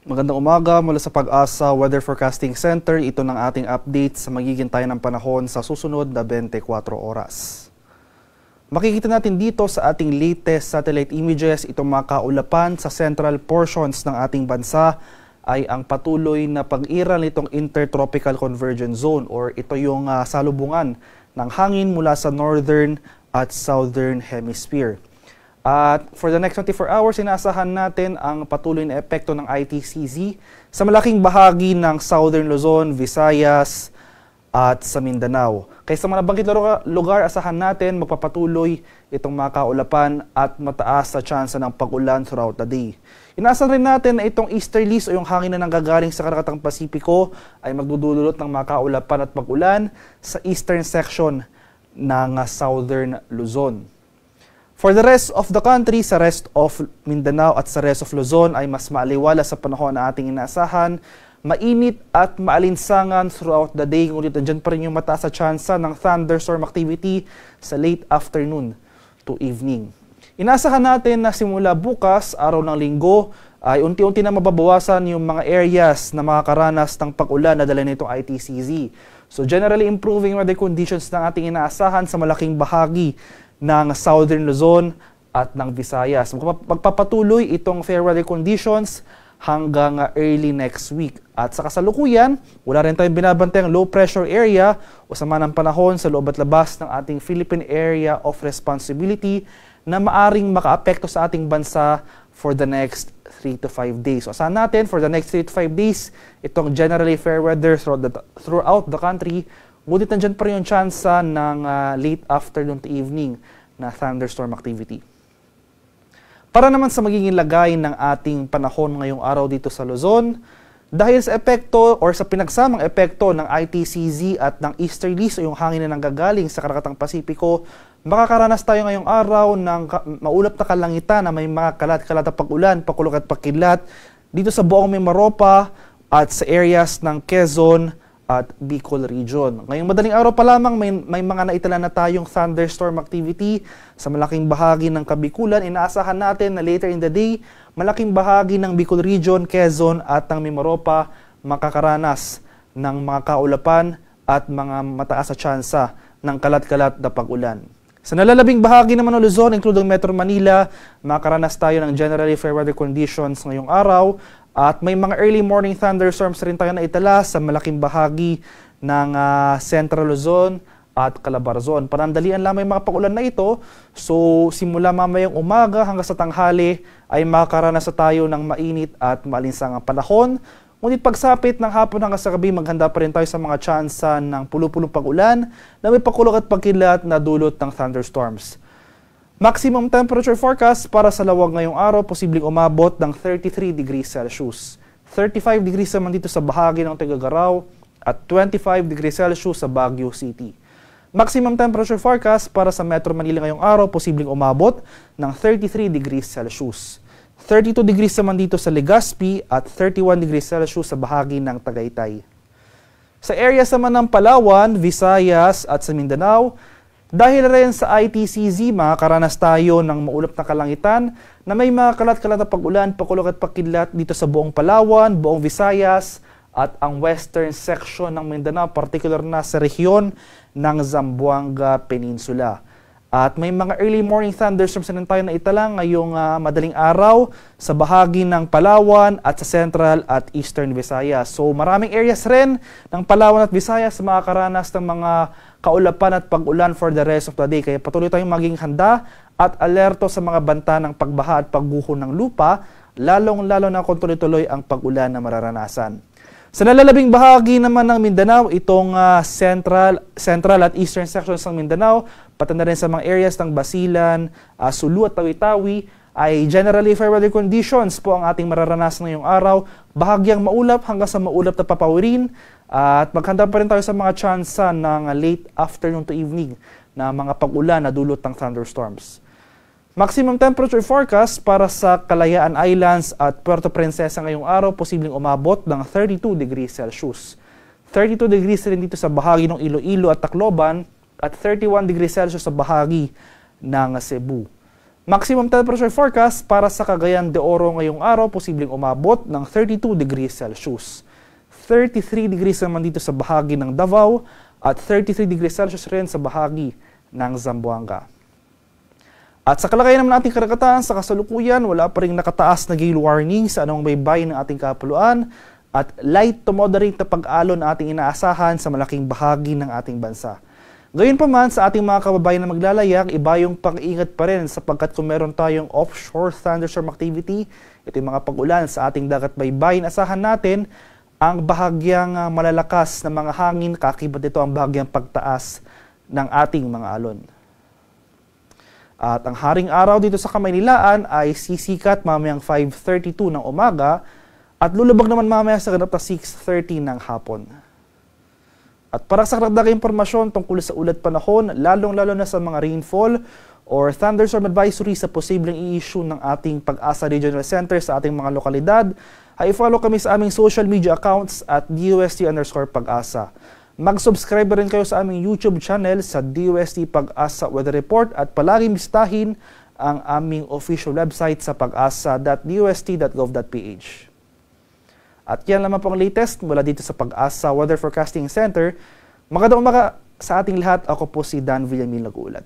Magandang umaga mula sa Pag-asa Weather Forecasting Center. Ito ng ating update sa magiging tayo ng panahon sa susunod na 24 oras. Makikita natin dito sa ating latest satellite images, itong mga kaulapan sa central portions ng ating bansa ay ang patuloy na pag-iral nitong Intertropical Convergence Zone or ito yung salubungan ng hangin mula sa northern at southern hemisphere. At for the next 24 hours, inaasahan natin ang patuloy na epekto ng ITCZ sa malaking bahagi ng Southern Luzon, Visayas at sa Mindanao. Kaya sa mga nabanggit lugar, asahan natin magpapatuloy itong mga kaulapan at mataas sa tsansa ng pag-ulan throughout the day. Inaasahan rin natin na itong easterlies o yung hangin na nanggagaling sa Karagatang Pasipiko ay magdudulot ng mga kaulapan at pag-ulan sa eastern section ng Southern Luzon. For the rest of the country, sa rest of Mindanao at sa rest of Luzon ay mas maaliwala sa panahon na ating inaasahan. Mainit at maalinsangan throughout the day, ngunit andyan pa rin yung mataas sa tsansa ng thunderstorm activity sa late afternoon to evening. Inaasahan natin na simula bukas, araw ng linggo, ay unti-unti na mababawasan yung mga areas na makakaranas ng pag-ulan na dala nitong ITCZ. So generally improving weather conditions ng ating inaasahan sa malaking bahagi ng Southern Luzon at ng Visayas. Magpapatuloy itong fair weather conditions hanggang early next week. At sa kasalukuyan, wala rin tayong binabantayang low pressure area o sama ng panahon sa loob at labas ng ating Philippine Area of Responsibility na maaring makaapekto sa ating bansa for the next 3 to 5 days. So asahan natin for the next 3 to 5 days, itong generally fair weather throughout the country. Ngunit nandyan pa rin yung tsansa ng late afternoon to evening na thunderstorm activity. Para naman sa magiging lagay ng ating panahon ngayong araw dito sa Luzon, dahil sa epekto or sa pinagsamang epekto ng ITCZ at ng easterlies o yung hangin na nanggagaling sa Karagatang Pasipiko, makakaranas tayo ngayong araw ng maulap na kalangitan na may mga kalat-kalat na pag-ulan, pakulog at pakilat dito sa buong Mimaropa at sa areas ng Quezon at Bicol region. Ngayong madaling araw pa lamang may mga naitala na tayong thunderstorm activity sa malaking bahagi ng Kabikulan. Inaasahan natin na later in the day, malaking bahagi ng Bicol region, Quezon at ng Mimaropa makakaranas ng mga kaulapan at mga mataas na tsansa ng kalat-kalat na pag-ulan. Sa nalalabing bahagi naman ng Luzon, including Metro Manila, makakaranas tayo ng generally fair weather conditions ngayong araw. At may mga early morning thunderstorms rin tayo na itala sa malaking bahagi ng Central Luzon at Calabarzon. Panandalian lang may mga pag-ulan na ito. So simula mamayang umaga hanggang sa tanghali ay makakaranas tayo ng mainit at maalinsangang panahon. Ngunit pagsapit ng hapon hanggang sa gabi, maghanda pa rin tayo sa mga tsansa ng pulu-pulong pag-ulan na may pakulog at pagkilat na dulot ng thunderstorms. Maximum temperature forecast para sa Lawag ngayong araw, posibleng umabot ng 33 degrees Celsius. 35 degrees naman dito sa bahagi ng Tuguegarao at 25 degrees Celsius sa Baguio City. Maximum temperature forecast para sa Metro Manila ngayong araw, posibleng umabot ng 33 degrees Celsius. 32 degrees naman dito sa Legazpi at 31 degrees Celsius sa bahagi ng Tagaytay. Sa areas naman ng Palawan, Visayas at sa Mindanao, dahil rin sa ITCZ, makakaranas tayo ng maulap na kalangitan na may mga kalat-kalat na pag-ulan, pakulog at pakilat dito sa buong Palawan, buong Visayas at ang western section ng Mindanao, particular na sa rehiyon ng Zamboanga Peninsula. At may mga early morning thunderstorms na tayo na itala ngayong madaling araw sa bahagi ng Palawan at sa Central at Eastern Visayas. So maraming areas rin ng Palawan at Visayas makakaranas ng mga kaulapan at pag-ulan for the rest of the day. Kaya patuloy tayong maging handa at alerto sa mga banta ng pagbaha at pagguho ng lupa, lalong-lalo na kung tuloy-tuloy ang pag-ulan na mararanasan. Sa nalalabing bahagi naman ng Mindanao, itong central at eastern sections ng Mindanao, pati na rin sa mga areas ng Basilan, Sulu at Tawi-Tawi, ay generally fair weather conditions po ang ating mararanasan ngayong araw. Bahagyang maulap hanggang sa maulap na papawirin. At maghanda pa rin tayo sa mga tsansa ng late afternoon to evening na mga pag-ulan na dulot ng thunderstorms. Maximum temperature forecast para sa Kalayaan Islands at Puerto Princesa ngayong araw, posibleng umabot ng 32 degrees Celsius. 32 degrees rin dito sa bahagi ng Iloilo at Tacloban at 31 degrees Celsius sa bahagi ng Cebu. Maximum temperature forecast para sa Cagayan de Oro ngayong araw, posibleng umabot ng 32 degrees Celsius. 33 degrees naman dito sa bahagi ng Davao at 33 degrees Celsius rin sa bahagi ng Zamboanga. At sa kalagayan naman ating karagatan, sa kasalukuyan, wala pa rin nakataas na gale warning sa anong baybayin ng ating kapuluan at light to moderate na pag-alon na ating inaasahan sa malaking bahagi ng ating bansa. Gayon pa man, sa ating mga kababayan na maglalayag, iba yung pang-ingat pa rin sapagkat kung meron tayong offshore thunderstorm activity, ito yung mga pag-ulan sa ating dagat baybayin, asahan natin ang bahagyang malalakas na mga hangin, kakibat ito ang bahagyang pagtaas ng ating mga alon. At ang haring araw dito sa Kamaynilaan ay sisikat mamayang 5:32 ng umaga at lulubog naman mamaya sa ganap na 6:30 ng hapon. At para sa karagdagang impormasyon tungkol sa ulat panahon, lalong-lalo na sa mga rainfall or thunderstorm advisory sa posibleng i-issue ng ating Pag-asa Regional Center sa ating mga lokalidad, ay follow kami sa aming social media accounts at DUST_Pag-asa. Mag-subscribe rin kayo sa aming YouTube channel sa DUST Pag-asa Weather Report at palaging bisitahin ang aming official website sa pag-asa.dust.gov.ph. At yan lamang po ang latest mula dito sa Pag-asa Weather Forecasting Center. Magandang umaga sa ating lahat. Ako po si Dan Villamil nag-uulat.